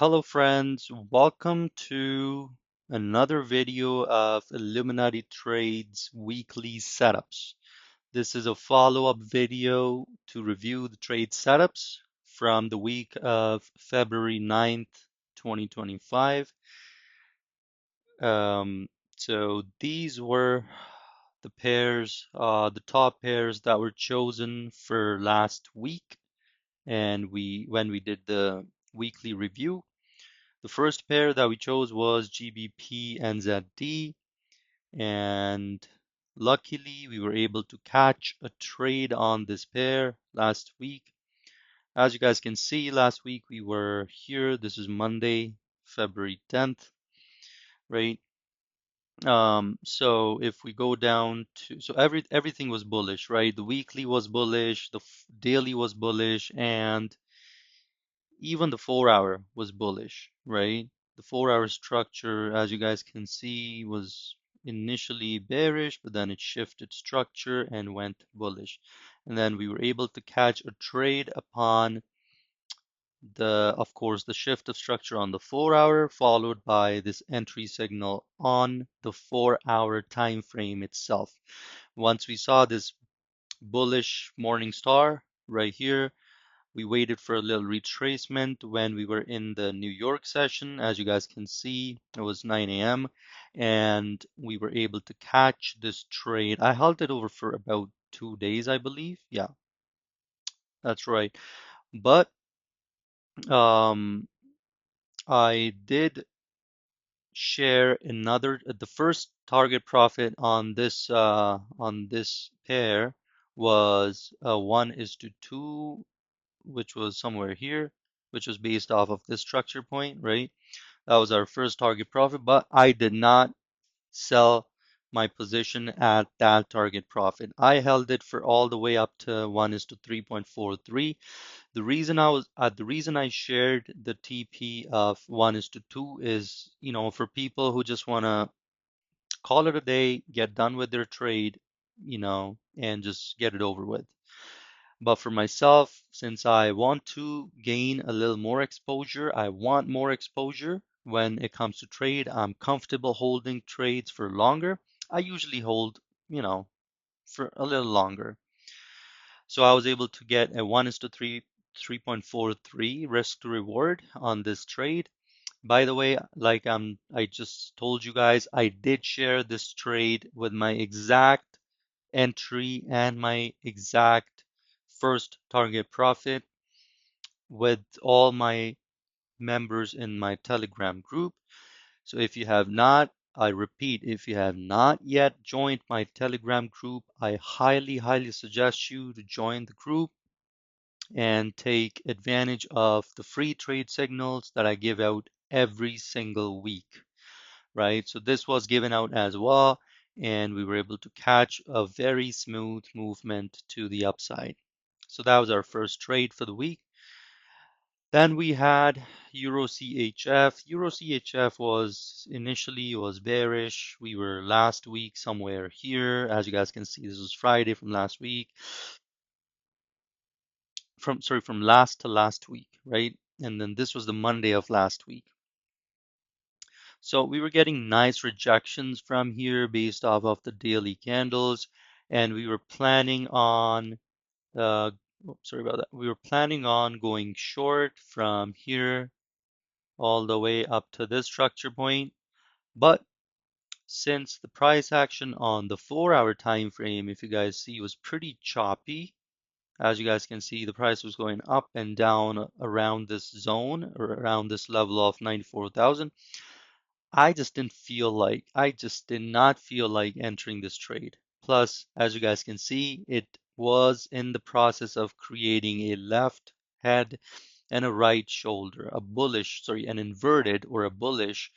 Hello friends, welcome to another video of Illuminati Trades weekly setups. This is a follow-up video to review the trade setups from the week of February 9th, 2025. Um, so these were the pairs, the top pairs that were chosen for last week, and when we did the weekly review. The first pair that we chose was GBP and ZD, and luckily we were able to catch a trade on this pair last week. As you guys can see, last week we were here. This is Monday, February 10th, right? So if we go down to, so everything was bullish, right? The weekly was bullish, the daily was bullish, and even the 4 hour was bullish, right? The 4 hour structure, as you guys can see, was initially bearish, but then it shifted structure and went bullish. And then we were able to catch a trade upon of course, the shift of structure on the 4 hour, followed by this entry signal on the 4 hour time frame itself. Once we saw this bullish morning star right here, we waited for a little retracement when we were in the New York session. As you guys can see, it was 9 a.m. and we were able to catch this trade. I held it over for about 2 days, I believe. Yeah, that's right. But um, I did share the first target profit on this pair was 1:2, which was somewhere here, which was based off of this structure point, right? That was our first target profit, but I did not sell my position at that target profit. I held it for all the way up to 1:3.43. The reason I shared the TP of 1:2 is, for people who just want to call it a day, get done with their trade, and just get it over with. But for myself, since I want to gain a little more exposure, I want more exposure when it comes to trade. I'm comfortable holding trades for longer. I usually hold, you know, for a little longer. So I was able to get a 1:3, 3.43 risk to reward on this trade. By the way, like I just told you guys, I did share this trade with my exact entry and my exact first target profit with all my members in my Telegram group. So if you have not, I repeat, if you have not yet joined my Telegram group, I highly, highly suggest you to join the group and take advantage of the free trade signals that I give out every single week, right? So this was given out as well, and we were able to catch a very smooth movement to the upside. So that was our first trade for the week. Then we had Euro CHF. Euro CHF was bearish. We were last week somewhere here. As you guys can see, this was Friday from last week. From last to last week, right? And then this was the Monday of last week. So we were getting nice rejections from here based off of the daily candles, and we were planning on sorry about that. We were planning on going short from here all the way up to this structure point. But since the price action on the 4 hour time frame, if you guys see, was pretty choppy, as you guys can see, the price was going up and down around this zone or around this level of 94,000. I just did not feel like entering this trade. Plus, as you guys can see, it was in the process of creating a left head and a right shoulder, an inverted or a bullish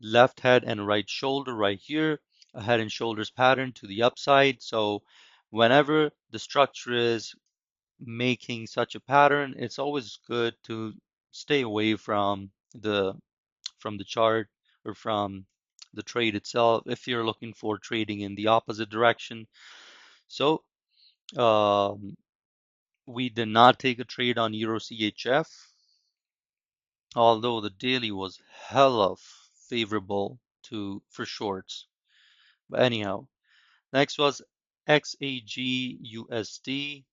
left head and right shoulder right here, a head and shoulders pattern to the upside. So whenever the structure is making such a pattern, it's always good to stay away from the chart or from the trade itself if you're looking for trading in the opposite direction. So um, we did not take a trade on Euro CHF. although the daily was hella favorable to for shorts. But anyhow, next was XAG USD.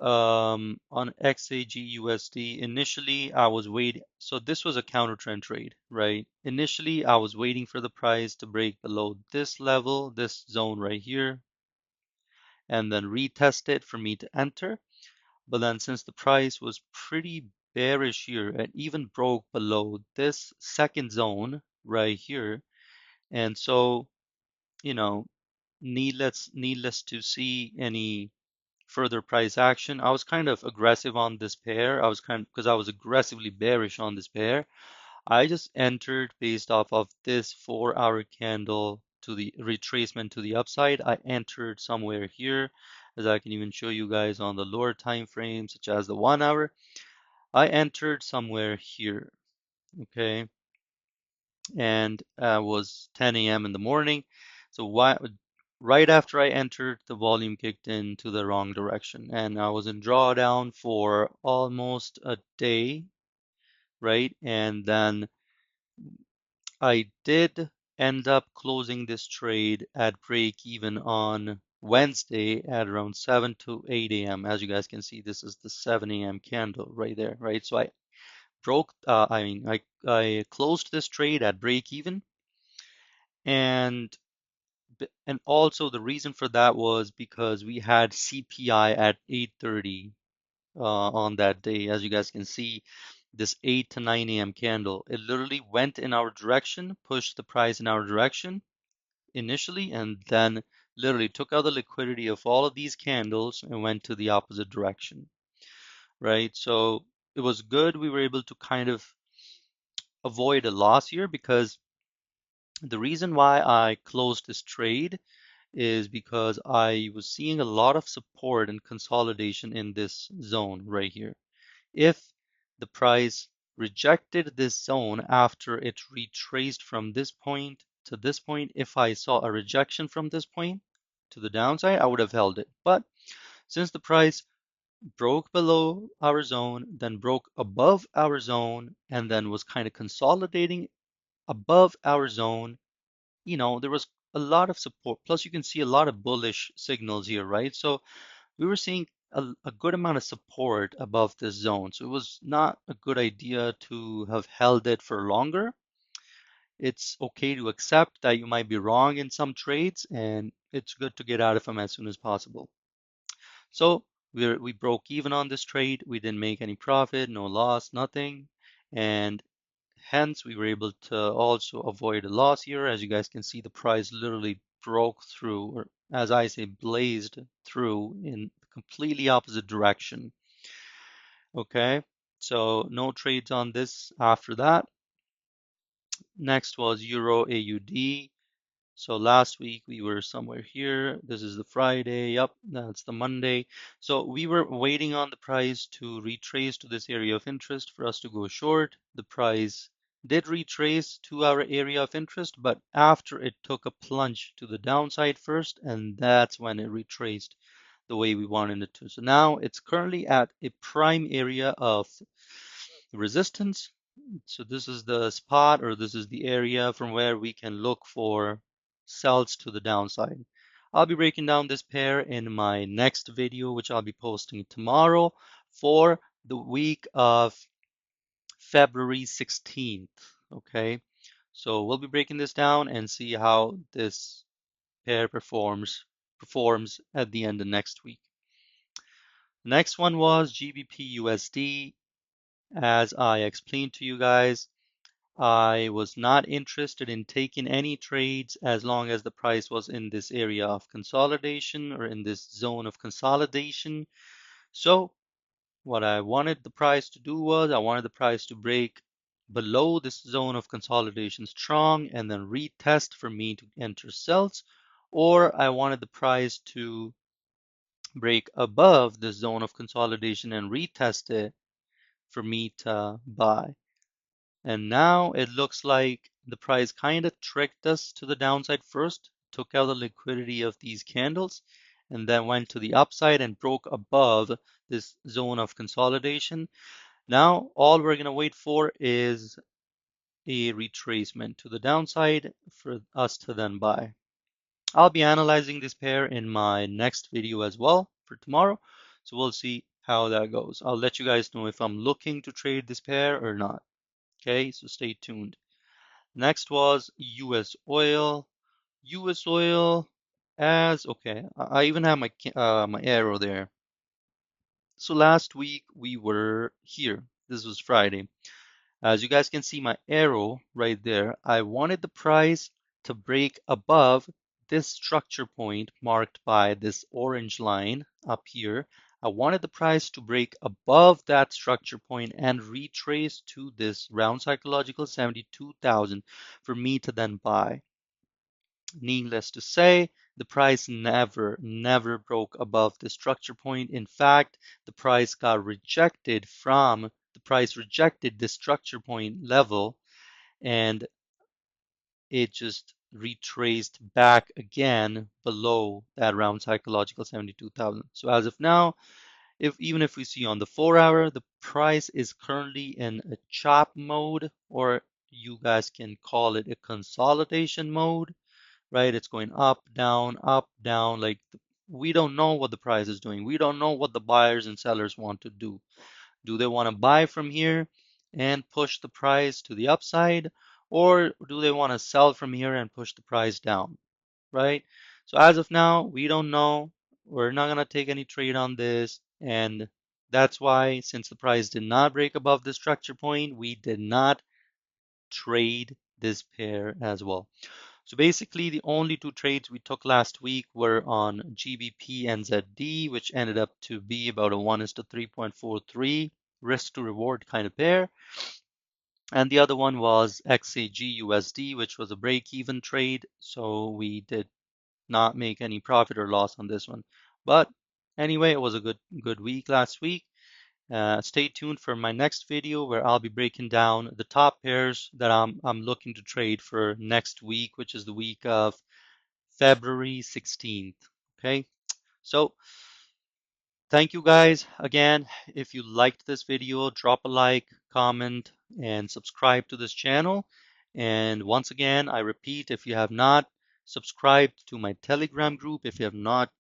On XAG USD, initially I was waiting. So this was a counter trend trade, right? Initially, I was waiting for the price to break below this level, this zone right here, and then retest it for me to enter. But then since the price was pretty bearish here and even broke below this second zone right here, and so, you know, needless to see any further price action. I was kind of aggressive on this pair. I was kind because I was aggressively bearish on this pair. I just entered based off of this 4 hour candle to the retracement to the upside. I entered somewhere here, as I can even show you guys on the lower time frame, such as the 1 hour. I entered somewhere here, okay, and was 10 a.m. in the morning. So why, right after I entered, the volume kicked into the wrong direction, and I was in drawdown for almost a day, right? And then I did end up closing this trade at break even on Wednesday at around 7 to 8 a.m. As you guys can see, this is the 7 a.m. candle right there, right? So I closed this trade at break even, and and also the reason for that was because we had CPI at 8:30 on that day. As you guys can see, this 8 to 9 a.m. candle, it literally went in our direction, pushed the price in our direction initially, and then literally took out the liquidity of all of these candles and went to the opposite direction, right? So it was good. We were able to kind of avoid a loss here because the reason why I closed this trade is because I was seeing a lot of support and consolidation in this zone right here. If the price rejected this zone after it retraced from this point to this point, if I saw a rejection from this point to the downside, I would have held it. But since the price broke below our zone, then broke above our zone, and then was kind of consolidating above our zone, there was a lot of support. Plus, you can see a lot of bullish signals here, right? So we were seeing a good amount of support above this zone. So it was not a good idea to have held it for longer. It's okay to accept that you might be wrong in some trades, and it's good to get out of them as soon as possible. So we broke even on this trade. We didn't make any profit, no loss, nothing. And hence, we were able to also avoid a loss here. As you guys can see, the price literally broke through, or as I say, blazed through in completely opposite direction. Okay, so no trades on this after that. Next was Euro AUD. So last week we were somewhere here. This is the Friday. Yep, that's the Monday. So we were waiting on the price to retrace to this area of interest for us to go short. The price did retrace to our area of interest, but after it took a plunge to the downside first, and that's when it retraced the way we wanted it to. So now it's currently at a prime area of resistance. So this is the spot, or this is the area from where we can look for sells to the downside. I'll be breaking down this pair in my next video, which I'll be posting tomorrow for the week of February 16th. Okay, so we'll be breaking this down and see how this pair performs at the end of next week. Next one was GBP USD. As I explained to you guys, I was not interested in taking any trades as long as the price was in this area of consolidation or in this zone of consolidation. So what I wanted the price to do was I wanted the price to break below this zone of consolidation strong and then retest for me to enter sells, or I wanted the price to break above the zone of consolidation and retest it for me to buy. And now it looks like the price kind of tricked us to the downside first, took out the liquidity of these candles, and then went to the upside and broke above this zone of consolidation. Now, all we're going to wait for is a retracement to the downside for us to then buy. I'll be analyzing this pair in my next video as well for tomorrow. So we'll see how that goes. I'll let you guys know if I'm looking to trade this pair or not. Okay, so stay tuned. Next was US oil. US oil as okay. I even have my arrow there. So last week we were here. This was Friday. As you guys can see my arrow right there, I wanted the price to break above this structure point marked by this orange line up here. I wanted the price to break above that structure point and retrace to this round psychological 72,000 for me to then buy. Needless to say, the price never broke above the structure point. In fact, the price rejected the structure point level and it just retraced back again below that round psychological 72,000. So as of now, even if we see on the 4 hour, the price is currently in a chop mode, or you guys can call it a consolidation mode, right? It's going up, down. Like we don't know what the price is doing. We don't know what the buyers and sellers want to do. Do they want to buy from here and push the price to the upside, or do they want to sell from here and push the price down, right? So as of now, we don't know. We're not going to take any trade on this. And that's why, since the price did not break above the structure point, we did not trade this pair as well. So basically, the only two trades we took last week were on GBP and ZD, which ended up to be about a 1:3.43 risk to reward kind of pair. And the other one was XAG USD, which was a break-even trade. So we did not make any profit or loss on this one. But anyway, it was a good week last week. Stay tuned for my next video where I'll be breaking down the top pairs that I'm looking to trade for next week, which is the week of February 16th. Okay, so thank you guys again. If you liked this video, drop a like, comment, and subscribe to this channel. And once again, I repeat, if you have not subscribed to my Telegram group, if you're not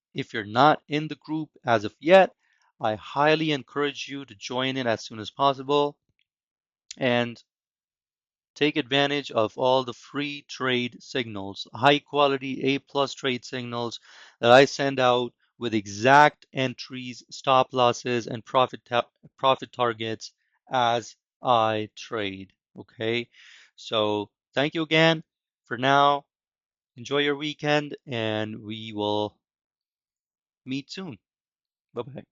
in the group as of yet, I highly encourage you to join in as soon as possible and take advantage of all the free trade signals, high quality A plus trade signals that I send out with exact entries, stop losses, and profit targets as I trade. Okay, so thank you again. For now, enjoy your weekend, and we will meet soon. Bye bye.